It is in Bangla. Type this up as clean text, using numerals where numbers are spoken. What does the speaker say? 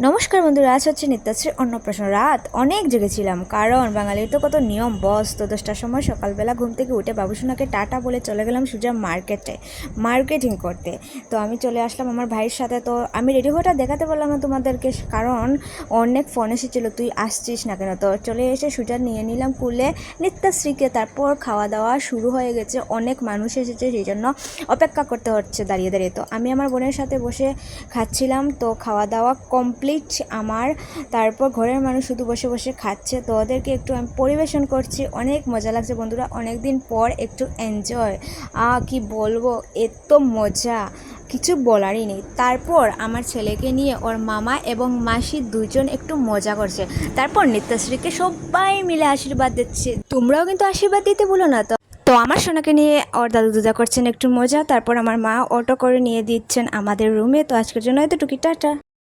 নমস্কার বন্ধুরা, আজ হচ্ছে নিত্যাশ্রী অন্নপ্রাশন। রাত অনেক জেগেছিলাম, কারণ বাঙালির তো কত নিয়ম বস। তো 10টার সময় সকালবেলা ঘুম থেকে উঠে বাবুসোনাকে টাটা বলে চলে গেলাম সোজা মার্কেটিং করতে। তো আমি চলে আসলাম আমার ভাইয়ের সাথে। তো আমি রেডি হওয়াটা দেখাতে পারলাম না তোমাদেরকে, কারণ অনেক ফোন এসেছিলো তুই আসছিস না কেন। তো চলে এসে সোজা নিয়ে নিলাম কুলে নিত্যাশ্রীকে। তারপর খাওয়া দাওয়া শুরু হয়ে গেছে, অনেক মানুষ এসেছে, সেই জন্য অপেক্ষা করতে হচ্ছে দাঁড়িয়ে দাঁড়িয়ে। তো আমি আমার বোনের সাথে বসে খাচ্ছিলাম। তো খাওয়া দাওয়া কমপ্লিট আমার। তারপর ঘরের মানুষ শুধু বসে বসে খাচ্ছে, তো ওদেরকে একটু আমি পরিবেশন করছি। অনেক মজা লাগছে বন্ধুরা, অনেক দিন পর একটু এনজয়। কি বলবো, এত মজা কিছু বলারই নেই। তারপর আমার ছেলেকে নিয়ে ওর মামা এবং মাসি দুজন একটু মজা করছে। তারপর নিত্যাশ্রীকে সবাই মিলে আশীর্বাদ দিচ্ছে, তোমরাও কিন্তু আশীর্বাদ দিতে ভুলো না। তো আমার সোনাকে নিয়ে ওর দাদু দিদা করছেন একটু মজা। তারপর আমার মা অটো করে নিয়ে দিচ্ছেন আমাদের রুমে। তো আজকের জন্য এতটুকু, টাটা।